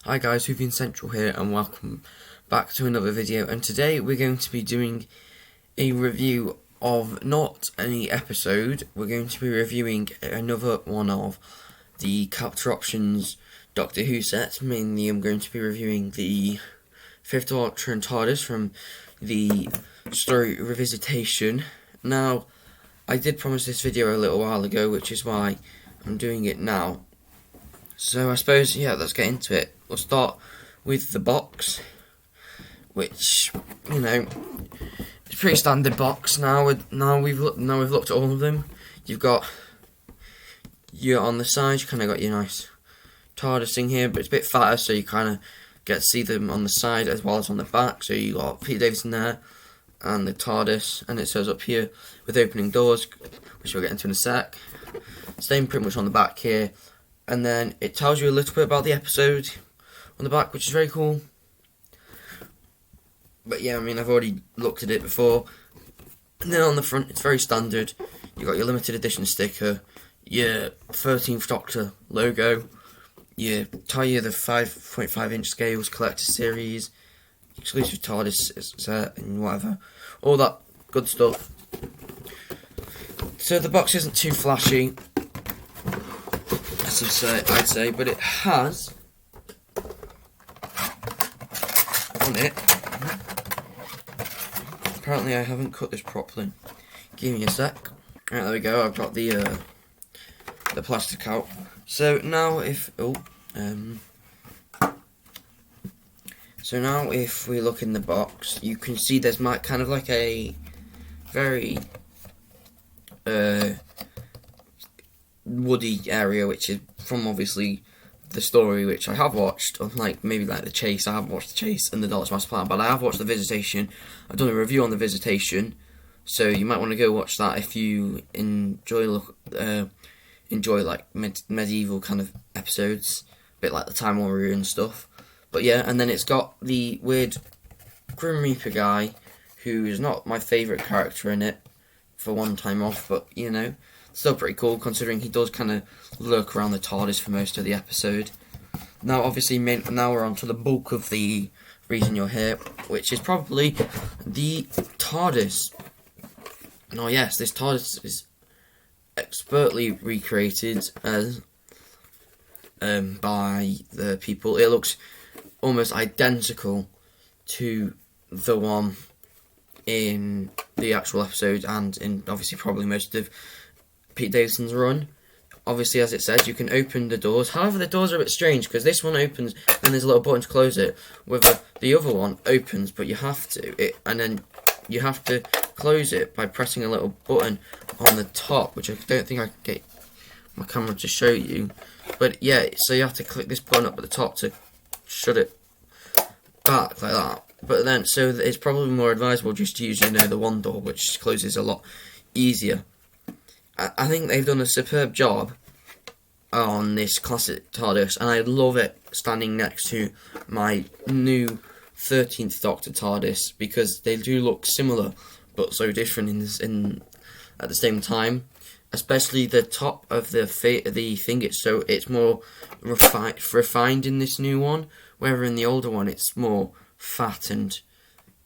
Hi guys, Who've Been Central here and welcome back to another video, and today we're going to be doing a review of not any episode. We're going to be reviewing another one of the Capture Options Doctor Who sets. Mainly I'm going to be reviewing the Fifth Doctor and TARDIS from the story Revisitation. Now, I did promise this video a little while ago, which is why I'm doing it now. So I suppose, yeah, let's get into it. We'll start with the box, which, you know, it's a pretty standard box. Now we've looked at all of them. You've got on the side, you kind of got your nice TARDIS thing here, but it's a bit fatter, so you kind of get to see them on the side as well as on the back. So you got Peter Davison there and the TARDIS, and it says up here with opening doors, which we'll get into in a sec. Same pretty much on the back here. And then it tells you a little bit about the episode on the back, which is very cool. But yeah, I mean, I've already looked at it before. And then on the front, it's very standard. You've got your limited edition sticker, your 13th Doctor logo, your tie the 5.5 inch scales collector series, exclusive TARDIS set, and whatever. All that good stuff. So the box isn't too flashy, I'd say, but it has on it. Apparently, I haven't cut this properly. Give me a sec. Right, there we go. I've got the plastic out. So now, if we look in the box, you can see there's kind of like a very woody area, which is from obviously the story, which I have watched, unlike maybe like the Chase. I haven't watched the Chase and the Daleks Master Plan, but I have watched the Visitation. I've done a review on the Visitation, so you might want to go watch that if you enjoy like medieval kind of episodes, a bit like the Time Warrior and stuff. But yeah, and then it's got the weird Grim Reaper guy, who is not my favourite character in it for one time off, but you know, still pretty cool considering he does kind of lurk around the TARDIS for most of the episode. Now, obviously, now we're on to the bulk of the reason you're here, which is probably the TARDIS. Now, yes, this TARDIS is expertly recreated as by the people. It looks almost identical to the one in the actual episode and in obviously probably most of Pete Davidson's run. Obviously, as it says, you can open the doors. However, the doors are a bit strange because this one opens and there's a little button to close it. With the other one opens, but you have to and then you have to close it by pressing a little button on the top, which I don't think I can get my camera to show you. But yeah, so you have to click this button up at the top to shut it back like that. But then, so it's probably more advisable just to use, the one door, which closes a lot easier. I think they've done a superb job on this classic TARDIS, and I love it standing next to my new 13th Doctor TARDIS, because they do look similar but so different at the same time. Especially the top of the thing, it's more refined in this new one, whereas in the older one it's more fat and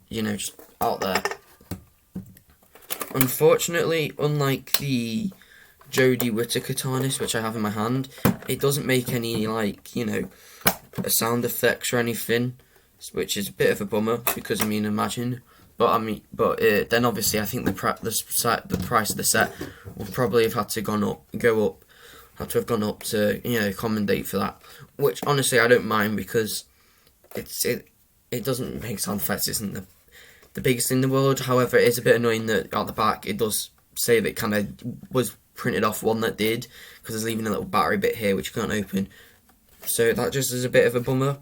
just out there. Unfortunately, unlike the Jodie Whittaker TARDIS, which I have in my hand, it doesn't make any sound effects or anything, which is a bit of a bummer because imagine. But then obviously I think the price of the set would probably have had to have gone up to accommodate for that. Which honestly I don't mind because it doesn't make sound effects. It isn't the biggest in the world. However, it is a bit annoying that at the back it does say that it kind of was printed off one that did, because there's even a little battery bit here which you can't open. So that just is a bit of a bummer.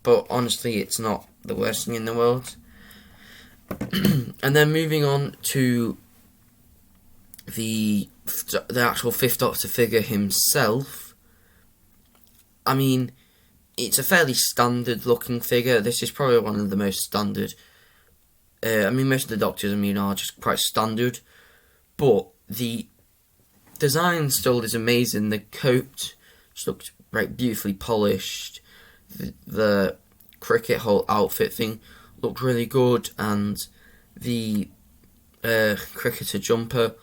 But honestly, it's not the worst thing in the world. And then moving on to the actual Fifth Doctor figure himself. I mean, it's a fairly standard looking figure. This is probably one of the most standard. Most of the Doctors, are just quite standard. But the design still is amazing. The coat just looks beautifully polished. the cricket whole outfit thing looked really good, and the cricketer jumper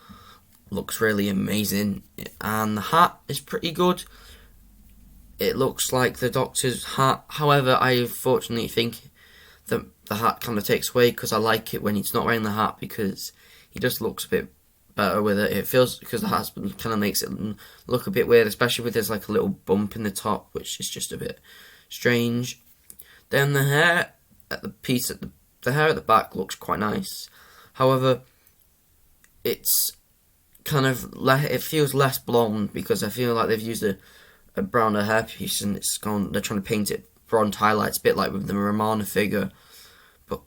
looks really amazing, and the hat is pretty good. It looks like the Doctor's hat. However, I unfortunately think that the hat kind of takes away, because I like it when he's not wearing the hat, because he just looks a bit better with it. It feels, because the hat kind of makes it look a bit weird, especially with there's like a little bump in the top, which is just a bit strange. Then the hair at the hair at the back looks quite nice. However, it's kind of it feels less blonde, because I feel like they've used a browner hairpiece and it's gone. They're trying to paint it bronze highlights, a bit like with the Romana figure, but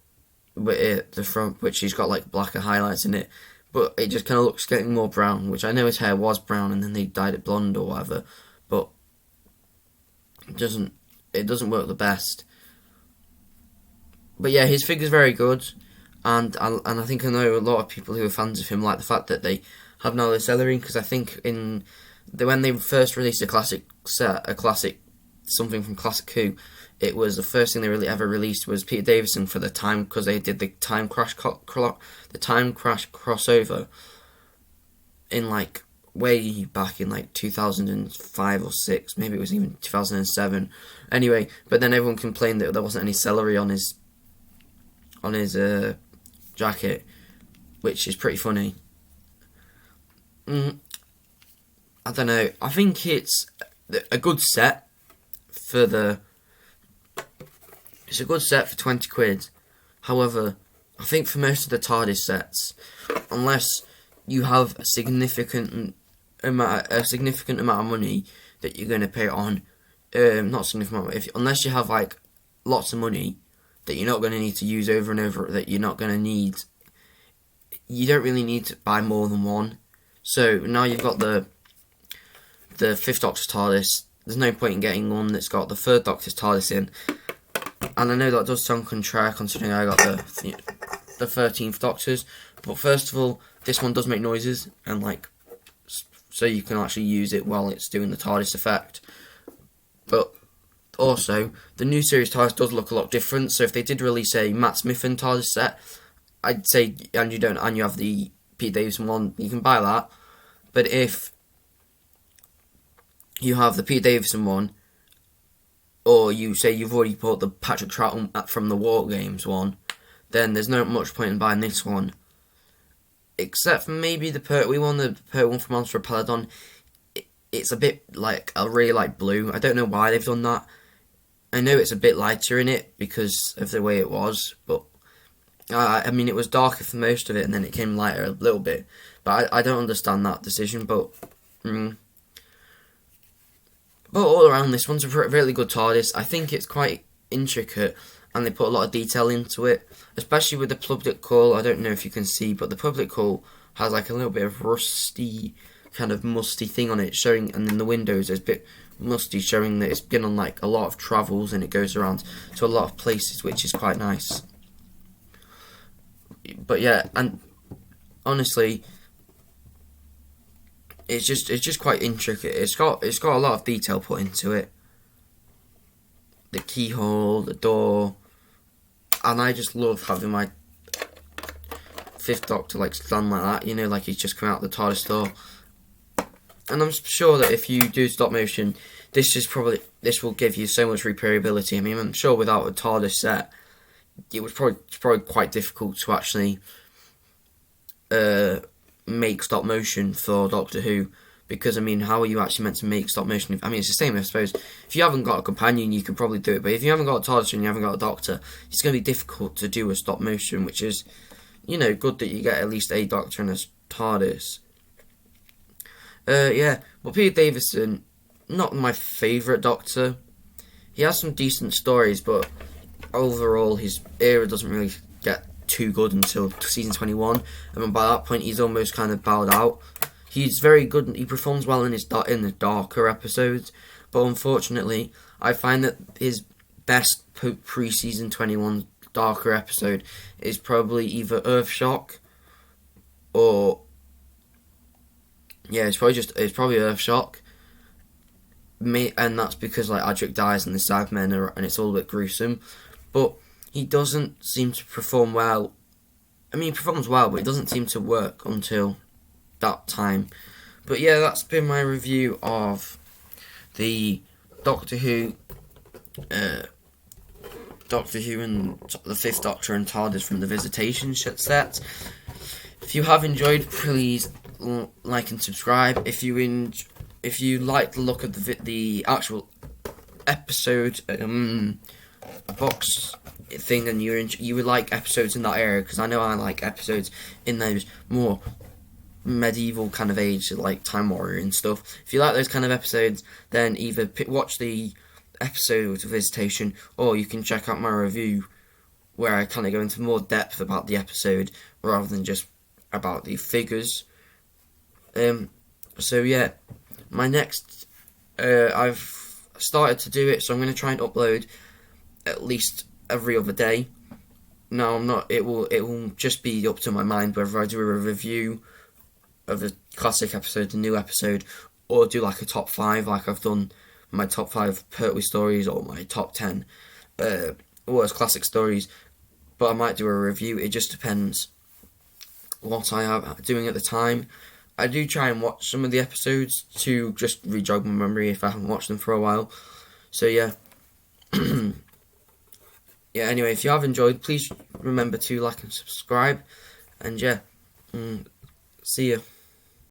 with the front, which she's got like blacker highlights in it. But it just kind of looks getting more brown, which I know his hair was brown and then they dyed it blonde or whatever, but it doesn't work the best. But yeah, his figure's very good, and I think I know a lot of people who are fans of him like the fact that they have now the celery, because I think when they first released a classic something from Classic Who, it was the first thing they really ever released was Peter Davison for the time, because they did the time crash crossover in like way back in like 2005 or 6, maybe it was even 2007. Anyway, but then everyone complained that there wasn't any celery on his jacket, which is pretty funny. I don't know. I think it's a good set It's a good set for 20 quid. However, I think for most of the TARDIS sets, unless you have a significant amount of money that you're going to pay on, not significant, unless you have like lots of money that you're not going to need to use over and over, that you're not going to need, you don't really need to buy more than one. So now you've got the fifth Doctor's TARDIS. There's no point in getting one that's got the third Doctor's TARDIS in. And I know that does sound contrary, considering I got the 13th Doctor's. But first of all, this one does make noises, and like, so you can actually use it while it's doing the TARDIS effect. But also, the new series TARDIS does look a lot different. So if they did release a Matt Smith and TARDIS set, I'd say, and you have the Pete Davison one, you can buy that. But if you have the Pete Davison one, or you say you've already bought the Patrick Troughton from the War Games one, then there's not much point in buying this one. Except for maybe the Pertwee one, the Pertwee one from Monster of Peladon. It's a bit like, I really like blue. I don't know why they've done that. I know it's a bit lighter in it because of the way it was, but I mean, it was darker for most of it and then it came lighter a little bit. But I don't understand that decision, but all around, this one's a really good TARDIS. I think it's quite intricate and they put a lot of detail into it, especially with the public call. I don't know if you can see, but the public call has like a little bit of rusty, kind of musty thing on it, showing, and then the windows there's a bit musty, showing that it's been on like a lot of travels and it goes around to a lot of places, which is quite nice. But yeah, and honestly, it's just quite intricate. It's got a lot of detail put into it. The keyhole, the door, and I just love having my fifth Doctor like stand like that. You know, like he's just come out the TARDIS door. And I'm sure that if you do stop motion, this will give you so much replayability. I mean, I'm sure without a TARDIS set, it was probably quite difficult to actually make stop motion for Doctor Who, because I mean, how are you actually meant to make stop motion? I mean, it's the same, I suppose. If you haven't got a companion, you can probably do it, but if you haven't got a TARDIS and you haven't got a Doctor, it's going to be difficult to do a stop motion, which is, you know, good that you get at least a Doctor and a TARDIS. Yeah, well, Peter Davison, not my favourite Doctor. He has some decent stories, but overall his era doesn't really get too good until season 21, and by that point he's almost kind of bowed out. He's very good, he performs well in the darker episodes, but unfortunately I find that his best pre-season 21 darker episode is probably either Earthshock or it's probably Earthshock, and that's because like Adric dies and the Cybermen and it's all a bit gruesome. But he doesn't seem to perform well. I mean, he performs well, but it doesn't seem to work until that time. But yeah, that's been my review of the Doctor Who and the Fifth Doctor and TARDIS from the Visitation set. If you have enjoyed, please like and subscribe. If you like the look of the actual episode box thing, and you would like episodes in that area, because I know I like episodes in those more medieval kind of age, like Time Warrior and stuff. If you like those kind of episodes, then either watch the episode of Visitation, or you can check out my review where I kind of go into more depth about the episode rather than just about the figures. So yeah, my next I've started to do it, so I'm going to try and upload at least every other day. No, I'm not. It will just be up to my mind whether I do a review of a classic episode, a new episode, or do like a top 5, like I've done my top 5 Pertwee stories, or my top 10 worst classic stories. But I might do a review. It just depends what I am doing at the time. I do try and watch some of the episodes to just re-jog my memory if I haven't watched them for a while. So yeah. Yeah, anyway, if you have enjoyed, please remember to like and subscribe. And yeah, see you.